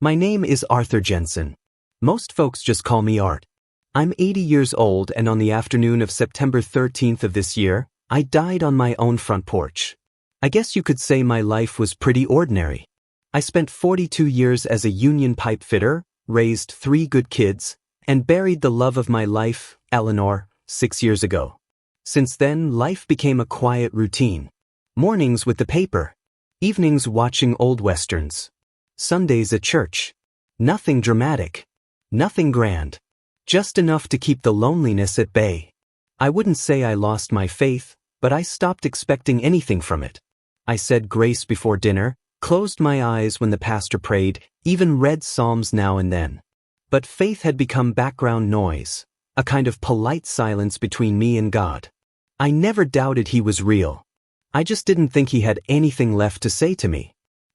My name is Arthur Jensen. Most folks just call me Art. I'm 80 years old, and on the afternoon of September 13th of this year, I died on my own front porch. I guess you could say my life was pretty ordinary. I spent 42 years as a union pipe fitter, raised 3 good kids, and buried the love of my life, Eleanor, 6 years ago. Since then, life became a quiet routine. Mornings with the paper, evenings watching old westerns, Sundays at church. Nothing dramatic, nothing grand, just enough to keep the loneliness at bay. I wouldn't say I lost my faith, but I stopped expecting anything from it. I said grace before dinner, closed my eyes when the pastor prayed, even read psalms now and then. But faith had become background noise, a kind of polite silence between me and God. I never doubted he was real. I just didn't think he had anything left to say to me.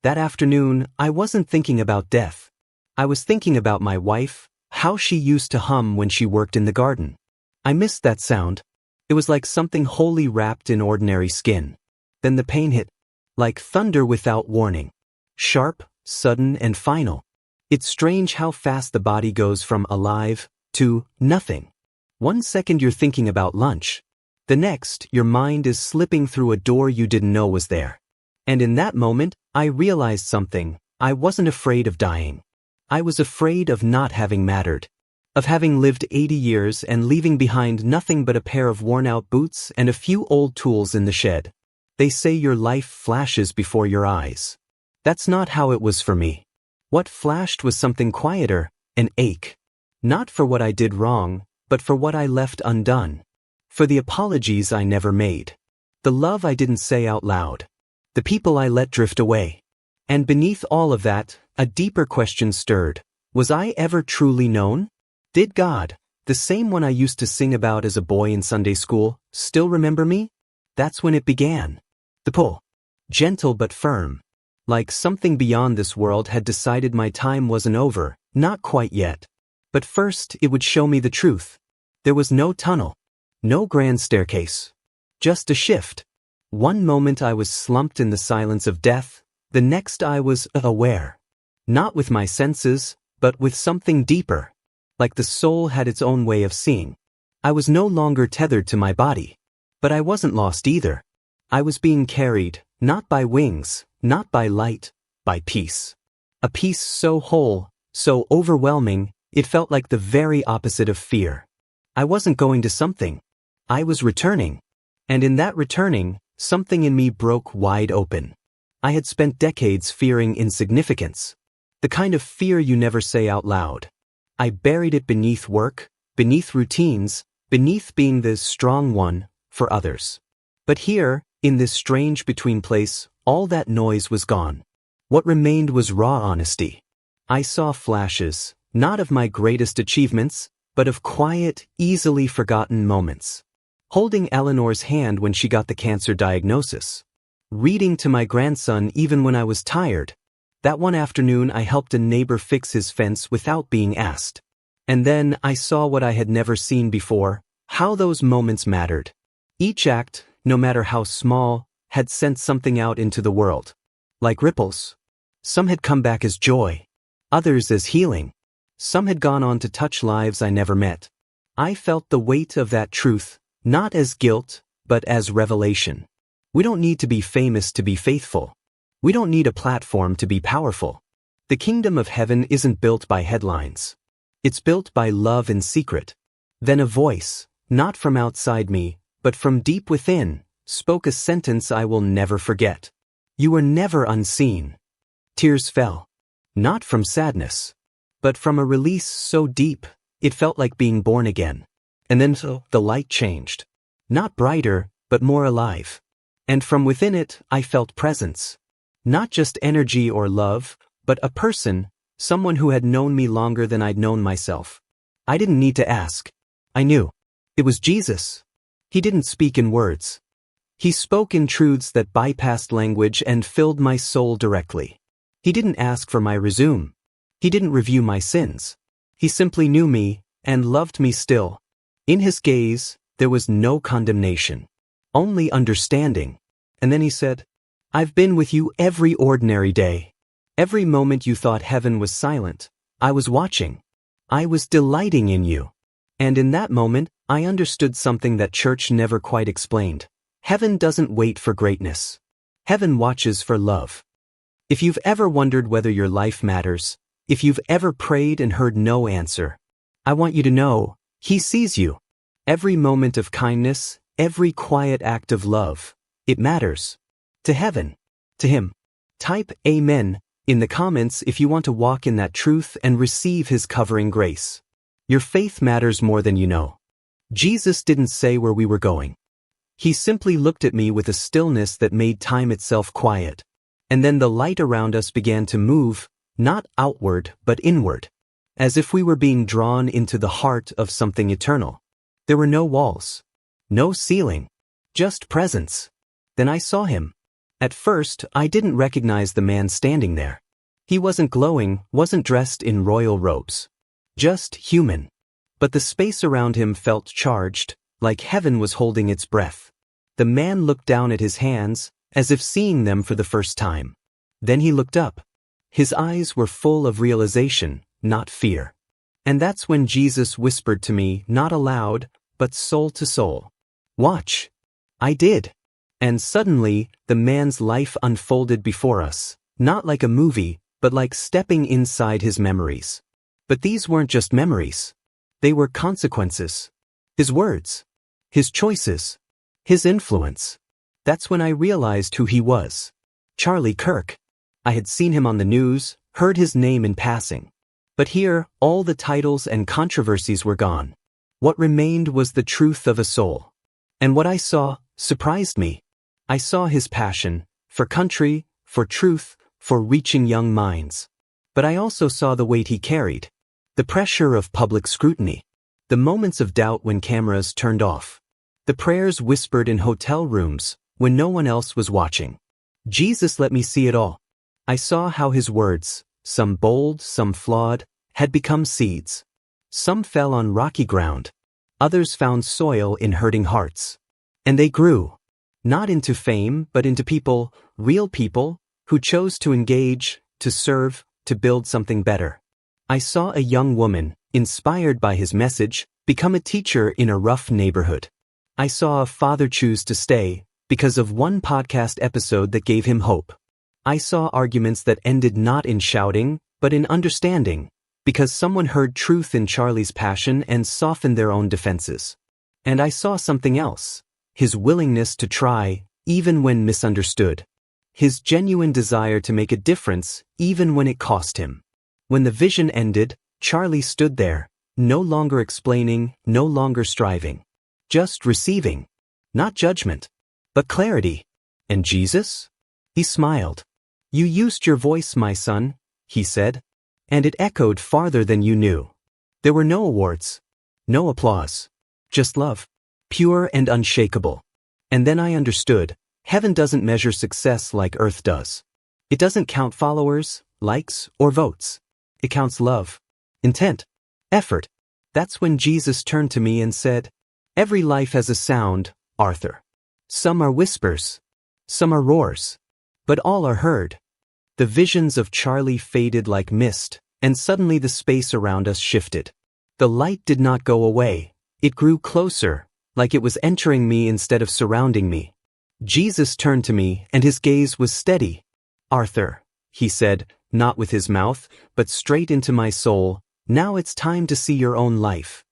That afternoon, I wasn't thinking about death. I was thinking about my wife, how she used to hum when she worked in the garden. I missed that sound. It was like something wholly wrapped in ordinary skin. Then the pain hit, like thunder without warning. Sharp, sudden, and final. It's strange how fast the body goes from alive to nothing. 1 second you're thinking about lunch. The next, your mind is slipping through a door you didn't know was there. And in that moment, I realized something. I wasn't afraid of dying. I was afraid of not having mattered. Of having lived 80 years and leaving behind nothing but a pair of worn-out boots and a few old tools in the shed. They say your life flashes before your eyes. That's not how it was for me. What flashed was something quieter, an ache. Not for what I did wrong, but for what I left undone. For the apologies I never made. The love I didn't say out loud. The people I let drift away. And beneath all of that, a deeper question stirred. Was I ever truly known? Did God, the same one I used to sing about as a boy in Sunday school, still remember me? That's when it began. The pull. Gentle but firm. Like something beyond this world had decided my time wasn't over, not quite yet. But first it would show me the truth. There was no tunnel. No grand staircase. Just a shift. One moment I was slumped in the silence of death, the next I was aware. Not with my senses, but with something deeper. Like the soul had its own way of seeing. I was no longer tethered to my body. But I wasn't lost either. I was being carried, not by wings, not by light, by peace. A peace so whole, so overwhelming, it felt like the very opposite of fear. I wasn't going to something. I was returning. And in that returning, something in me broke wide open. I had spent decades fearing insignificance. The kind of fear you never say out loud. I buried it beneath work, beneath routines, beneath being the strong one for others. But here, in this strange between place, all that noise was gone. What remained was raw honesty. I saw flashes, not of my greatest achievements, but of quiet, easily forgotten moments. Holding Eleanor's hand when she got the cancer diagnosis. Reading to my grandson even when I was tired. That one afternoon I helped a neighbor fix his fence without being asked. And then I saw what I had never seen before, how those moments mattered. Each act, no matter how small, had sent something out into the world. Like ripples. Some had come back as joy. Others as healing. Some had gone on to touch lives I never met. I felt the weight of that truth, not as guilt, but as revelation. We don't need to be famous to be faithful. We don't need a platform to be powerful. The kingdom of heaven isn't built by headlines. It's built by love in secret. Then a voice, not from outside me, but from deep within, spoke a sentence I will never forget. You were never unseen. Tears fell. Not from sadness, but from a release so deep, it felt like being born again. And then the light changed. Not brighter, but more alive. And from within it, I felt presence. Not just energy or love, but a person, someone who had known me longer than I'd known myself. I didn't need to ask. I knew. It was Jesus. He didn't speak in words. He spoke in truths that bypassed language and filled my soul directly. He didn't ask for my resume. He didn't review my sins. He simply knew me and loved me still. In his gaze, there was no condemnation, only understanding. And then he said, I've been with you every ordinary day. Every moment you thought heaven was silent, I was watching. I was delighting in you. And in that moment, I understood something that church never quite explained. Heaven doesn't wait for greatness. Heaven watches for love. If you've ever wondered whether your life matters, if you've ever prayed and heard no answer, I want you to know, He sees you. Every moment of kindness, every quiet act of love, it matters. To heaven. To Him. Type Amen in the comments if you want to walk in that truth and receive His covering grace. Your faith matters more than you know. Jesus didn't say where we were going. He simply looked at me with a stillness that made time itself quiet. And then the light around us began to move, not outward but inward, as if we were being drawn into the heart of something eternal. There were no walls, no ceiling, just presence. Then I saw Him. At first, I didn't recognize the man standing there. He wasn't glowing, wasn't dressed in royal robes. Just human. But the space around Him felt charged, like heaven was holding its breath. The man looked down at his hands, as if seeing them for the first time. Then he looked up. His eyes were full of realization, not fear. And that's when Jesus whispered to me, not aloud, but soul to soul. Watch. I did. And suddenly, the man's life unfolded before us, not like a movie, but like stepping inside his memories. But these weren't just memories. They were consequences. His words. His choices. His influence. That's when I realized who he was. Charlie Kirk. I had seen him on the news, heard his name in passing. But here, all the titles and controversies were gone. What remained was the truth of a soul. And what I saw surprised me. I saw his passion, for country, for truth, for reaching young minds. But I also saw the weight he carried. The pressure of public scrutiny. The moments of doubt when cameras turned off. The prayers whispered in hotel rooms, when no one else was watching. Jesus let me see it all. I saw how his words, some bold, some flawed, had become seeds. Some fell on rocky ground. Others found soil in hurting hearts. And they grew. Not into fame, but into people, real people, who chose to engage, to serve, to build something better. I saw a young woman, inspired by his message, become a teacher in a rough neighborhood. I saw a father choose to stay, because of one podcast episode that gave him hope. I saw arguments that ended not in shouting, but in understanding, because someone heard truth in Charlie's passion and softened their own defenses. And I saw something else. His willingness to try, even when misunderstood. His genuine desire to make a difference, even when it cost him. When the vision ended, Charlie stood there, no longer explaining, no longer striving. Just receiving. Not judgment, but clarity. And Jesus? He smiled. You used your voice, my son, he said. And it echoed farther than you knew. There were no awards. No applause. Just love. Pure and unshakable. And then I understood, heaven doesn't measure success like earth does. It doesn't count followers, likes, or votes. It counts love, intent, effort. That's when Jesus turned to me and said, every life has a sound, Arthur. Some are whispers. Some are roars. But all are heard. The visions of Charlie faded like mist, and suddenly the space around us shifted. The light did not go away. It grew closer, like it was entering me instead of surrounding me. Jesus turned to me, and his gaze was steady. Arthur, he said, not with his mouth, but straight into my soul, now it's time to see your own life.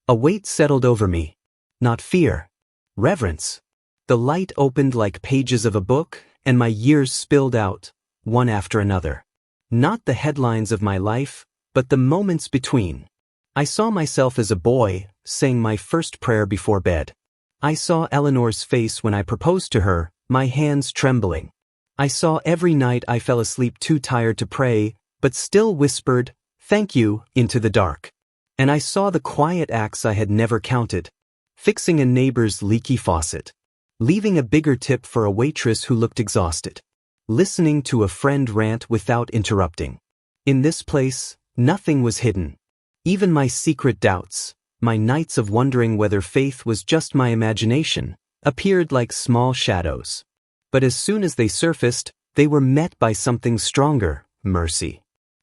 A weight settled over me. Not fear. Reverence. The light opened like pages of a book, and my years spilled out, one after another. Not the headlines of my life, but the moments between. I saw myself as a boy, saying my first prayer before bed. I saw Eleanor's face when I proposed to her, my hands trembling. I saw every night I fell asleep too tired to pray, but still whispered, thank you, into the dark. And I saw the quiet acts I had never counted. Fixing a neighbor's leaky faucet. Leaving a bigger tip for a waitress who looked exhausted. Listening to a friend rant without interrupting. In this place, nothing was hidden. Even my secret doubts, my nights of wondering whether faith was just my imagination, appeared like small shadows. But as soon as they surfaced, they were met by something stronger, mercy.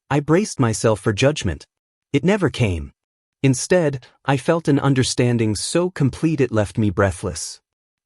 I braced myself for judgment. It never came. Instead, I felt an understanding so complete it left me breathless.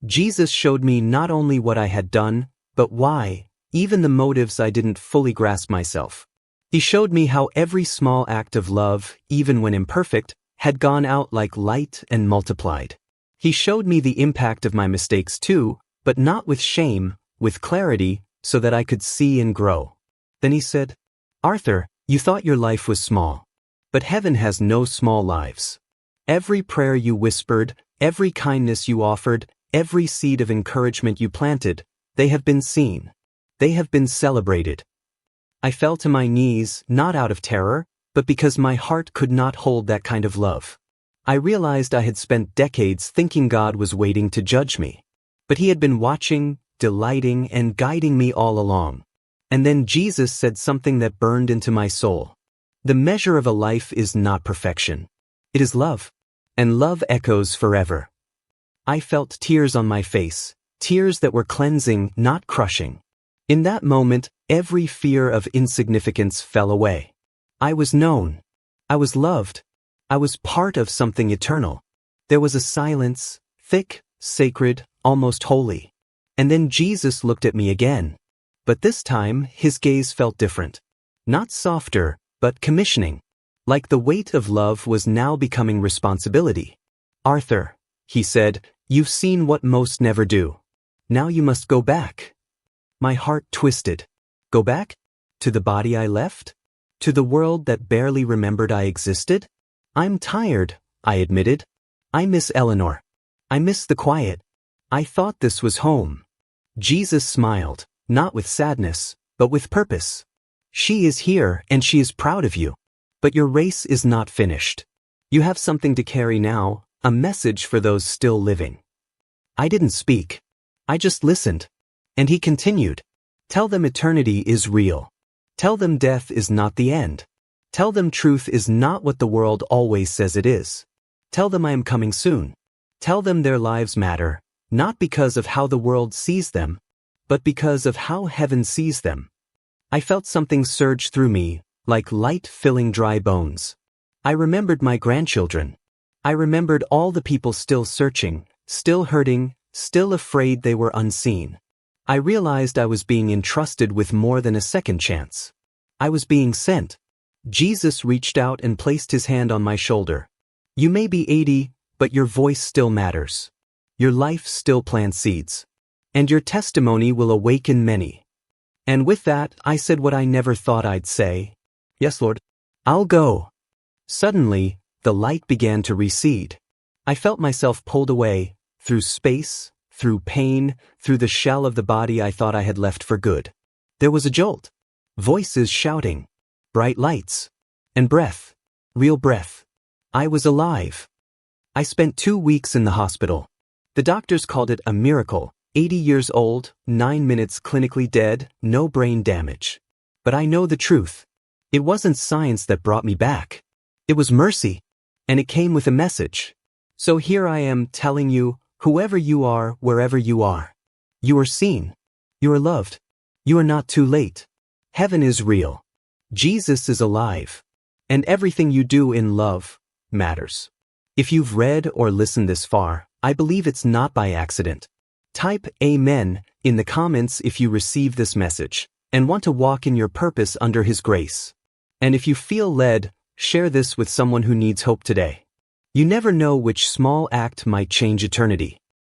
Jesus showed me not only what I had done, but why, even the motives I didn't fully grasp myself. He showed me how every small act of love, even when imperfect, had gone out like light and multiplied. He showed me the impact of my mistakes too, but not with shame, with clarity, so that I could see and grow. Then he said, "Arthur, you thought your life was small. But heaven has no small lives. Every prayer you whispered, every kindness you offered, every seed of encouragement you planted, they have been seen. They have been celebrated." I fell to my knees, not out of terror, but because my heart could not hold that kind of love. I realized I had spent decades thinking God was waiting to judge me. But he had been watching, delighting, and guiding me all along. And then Jesus said something that burned into my soul. The measure of a life is not perfection. It is love. And love echoes forever. I felt tears on my face, tears that were cleansing, not crushing. In that moment, every fear of insignificance fell away. I was known. I was loved. I was part of something eternal. There was a silence, thick, sacred, almost holy. And then Jesus looked at me again. But this time, his gaze felt different. Not softer, but commissioning. Like the weight of love was now becoming responsibility. "Arthur," he said, "you've seen what most never do. Now you must go back." My heart twisted. Go back? To the body I left? To the world that barely remembered I existed? "I'm tired," I admitted. "I miss Eleanor. I miss the quiet. I thought this was home." Jesus smiled, not with sadness, but with purpose. "She is here and she is proud of you. But your race is not finished. You have something to carry now, a message for those still living." I didn't speak. I just listened. And he continued, "Tell them eternity is real. Tell them death is not the end. Tell them truth is not what the world always says it is. Tell them I am coming soon. Tell them their lives matter, not because of how the world sees them, but because of how heaven sees them." I felt something surge through me, like light filling dry bones. I remembered my grandchildren. I remembered all the people still searching, still hurting, still afraid they were unseen. I realized I was being entrusted with more than a second chance. I was being sent. Jesus reached out and placed his hand on my shoulder. "You may be 80, but your voice still matters. Your life still plants seeds. And your testimony will awaken many." And with that, I said what I never thought I'd say. "Yes, Lord. I'll go." Suddenly, the light began to recede. I felt myself pulled away, through space, through pain, through the shell of the body I thought I had left for good. There was a jolt. Voices shouting. Bright lights. And breath. Real breath. I was alive. I spent 2 weeks in the hospital. The doctors called it a miracle. 80 years old, 9 minutes clinically dead, no brain damage. But I know the truth. It wasn't science that brought me back. It was mercy. And it came with a message. So here I am telling you, whoever you are, wherever you are. You are seen. You are loved. You are not too late. Heaven is real. Jesus is alive. And everything you do in love matters. If you've read or listened this far, I believe it's not by accident. Type Amen in the comments if you receive this message and want to walk in your purpose under His grace. And if you feel led, share this with someone who needs hope today. You never know which small act might change eternity.